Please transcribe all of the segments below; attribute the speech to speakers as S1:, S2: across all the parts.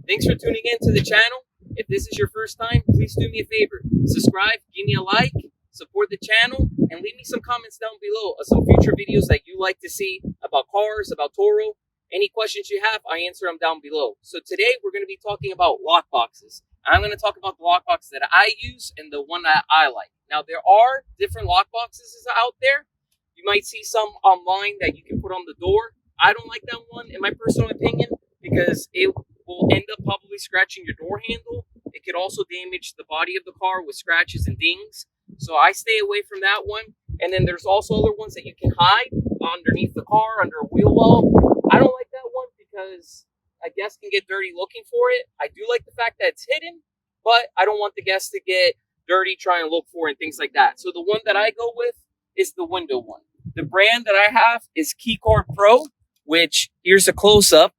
S1: Thanks for tuning in to the channel. If this is your first time, please do me a favor. Subscribe, give me a like, support the channel, and leave me some comments down below of some future videos that you like to see about cars, about Turo. Any questions you have, I answer them down below. So today we're going to be talking about lock boxes. I'm going to talk about the lock box that I use and the one that I like. Now, there are different lock boxes out there. You might see some online that you can put on the door. I don't like that one, in my personal opinion, because it will end up probably scratching your door handle. It could also damage the body of the car with scratches and dings. So I stay away from that one. And then there's also other ones that you can hide underneath the car, under a wheel well. I don't like that one because a guest can get dirty looking for it. I do like the fact that it's hidden, but I don't want the guests to get dirty trying to look for it and things like that. So the one that I go with is the window one. The brand that I have is Keycard Pro, which here's a close-up.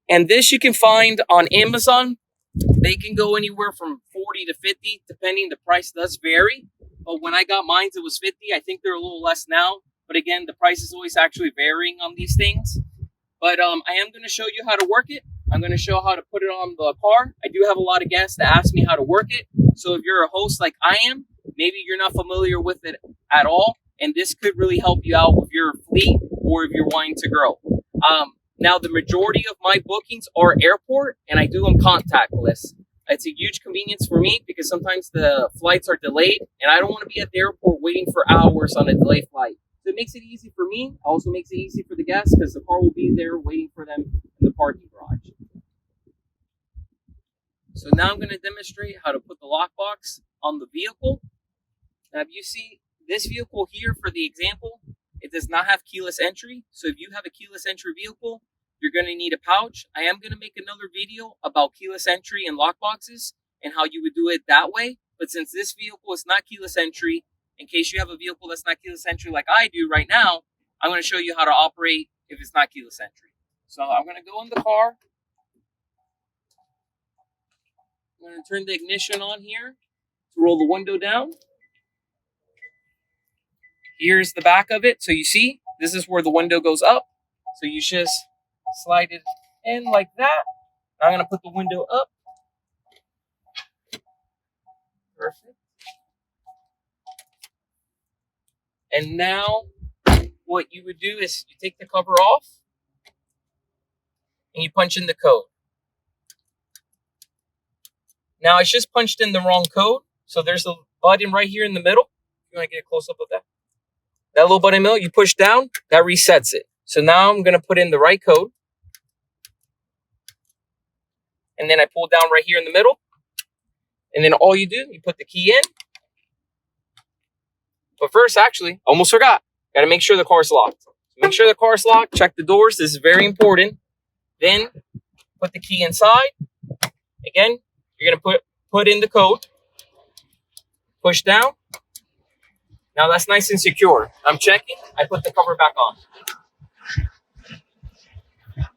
S1: And this you can find on Amazon. They can go anywhere from 40 to 50, depending. The price does vary. But when I got mine, it was 50. I think they're a little less now. But again, the price is always actually varying on these things. But I am going to show you how to work it. I'm going to show how to put it on the car. I do have a lot of guests that ask me how to work it. So if you're a host like I am, maybe you're not familiar with it at all. And this could really help you out with your fleet or if you're wanting to grow. Now, the majority of my bookings are airport, and I do them contactless. It's a huge convenience for me because sometimes the flights are delayed, and I don't want to be at the airport waiting for hours on a delayed flight. So it makes it easy for me. Also makes it easy for the guests because the car will be there waiting for them in the parking garage. So now I'm going to demonstrate how to put the lockbox on the vehicle. Now, if you see this vehicle here, for the example, it does not have keyless entry. So if you have a keyless entry vehicle, you're going to need a pouch. I am going to make another video about keyless entry and lockboxes and how you would do it that way. But since this vehicle is not keyless entry, in case you have a vehicle that's not keyless entry like I do right now, I'm going to show you how to operate if it's not keyless entry. So I'm going to go in the car. I'm going to turn the ignition on here to roll the window down. Here's the back of it. So you see, this is where the window goes up. So you just slide it in like that. I'm going to put the window up. Perfect. And now what you would do is you take the cover off and you punch in the code. Now it's just punched in the wrong code. So there's a button right here in the middle. You want to get a close up of that? That little button in the middle, you push down, that resets it. So now I'm going to put in the right code. And then I pull down right here in the middle. And then all you do, you put the key in. But first, actually, almost forgot. Got to make sure the car's locked. So make sure the car's locked. Check the doors. This is very important. Then put the key inside. Again, you're going to put in the code. Push down. Now that's nice and secure. I'm checking. I put the cover back on.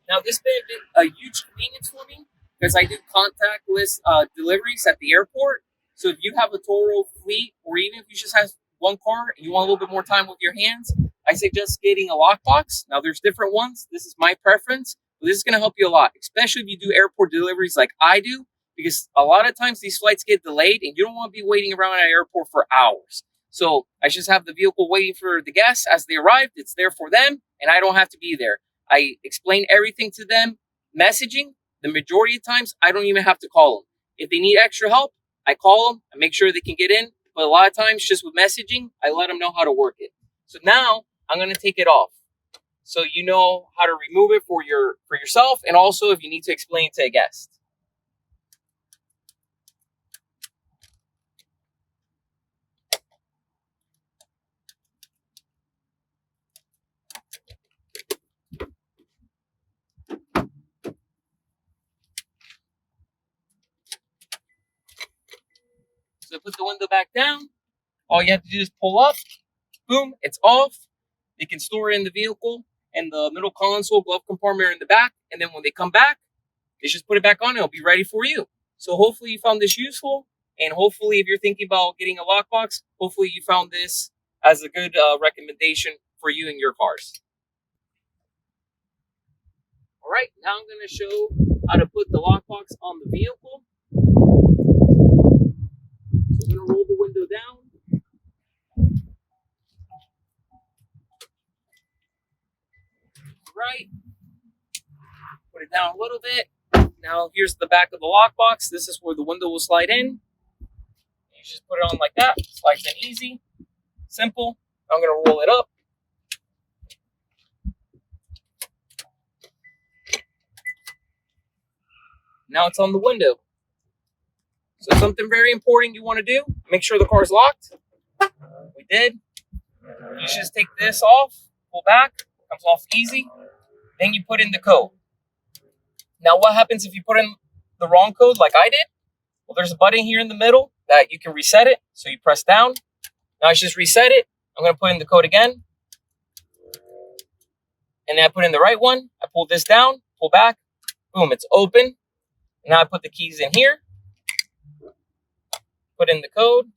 S1: Now this has been a huge convenience for me because I do contactless deliveries at the airport. So if you have a Turo fleet, or even if you just have one car and you want a little bit more time with your hands, I suggest getting a lockbox. Now there's different ones. This is my preference, but this is going to help you a lot, especially if you do airport deliveries like I do, because a lot of times these flights get delayed and you don't want to be waiting around at an airport for hours. So I just have the vehicle waiting for the guests as they arrive. It's there for them, and I don't have to be there. I explain everything to them. Messaging, the majority of times, I don't even have to call them. If they need extra help, I call them. I make sure they can get in. But a lot of times, just with messaging, I let them know how to work it. So now I'm going to take it off, so you know how to remove it for yourself, and also if you need to explain to a guest. So put the window back down. All you have to do is pull up. Boom, it's off. They can store it in the vehicle and the middle console, glove compartment in the back. And then when they come back, they just put it back on. It'll be ready for you. So hopefully you found this useful. And hopefully if you're thinking about getting a lockbox, hopefully you found this as a good recommendation for you and your cars. All right, now I'm going to show how to put the lockbox on the vehicle. So I'm going to roll the window down. Right. Put it down a little bit. Now here's the back of the lockbox. This is where the window will slide in. You just put it on like that. Slides in easy. Simple. I'm going to roll it up. Now it's on the window. So something very important you want to do, make sure the car is locked. We did. You just take this off, pull back, comes off easy. Then you put in the code. Now what happens if you put in the wrong code like I did? Well, there's a button here in the middle that you can reset it. So you press down. Now I just reset it. I'm going to put in the code again. And then I put in the right one. I pull this down, pull back. Boom, it's open. Now I put the keys in here. Put in the code.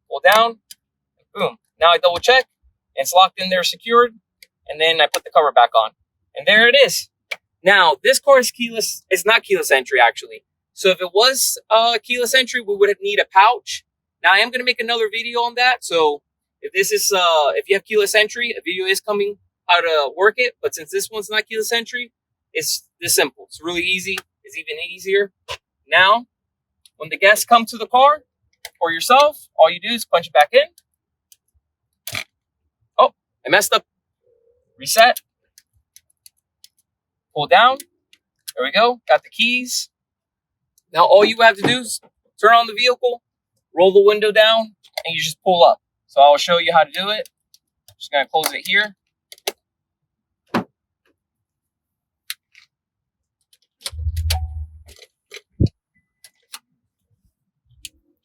S1: Pull down. Boom. Now I double check. It's locked in there, secured. And then I put the cover back on. And there it is. Now, this car is keyless. It's not keyless entry, actually. So if it was keyless entry, we would need a pouch. Now, I am going to make another video on that. So if this is, if you have keyless entry, a video is coming how to work it. But since this one's not keyless entry, it's this simple. It's really easy. It's even easier. Now, when the guests come to the car or yourself, all you do is punch it back in. Oh, I messed up. Reset. Pull down. There we go. Got the keys. Now all you have to do is turn on the vehicle, roll the window down, and you just pull up. So I'll show you how to do it. I'm just going to close it here.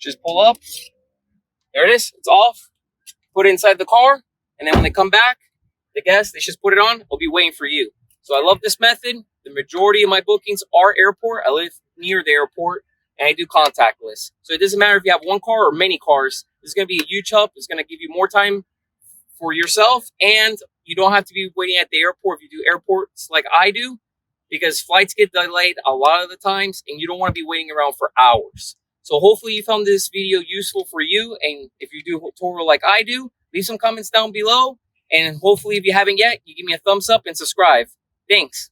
S1: Just pull up. There it is. It's off. Put it inside the car. And then when they come back, the guests, they just put it on. They'll be waiting for you. So I love this method. The majority of my bookings are airport. I live near the airport, and I do contactless. So it doesn't matter if you have one car or many cars. This is going to be a huge help. It's going to give you more time for yourself, and you don't have to be waiting at the airport if you do airports like I do, because flights get delayed a lot of the times, and you don't want to be waiting around for hours. So hopefully you found this video useful for you, and if you do Turo like I do, leave some comments down below, and hopefully if you haven't yet, you give me a thumbs up and subscribe. Thanks.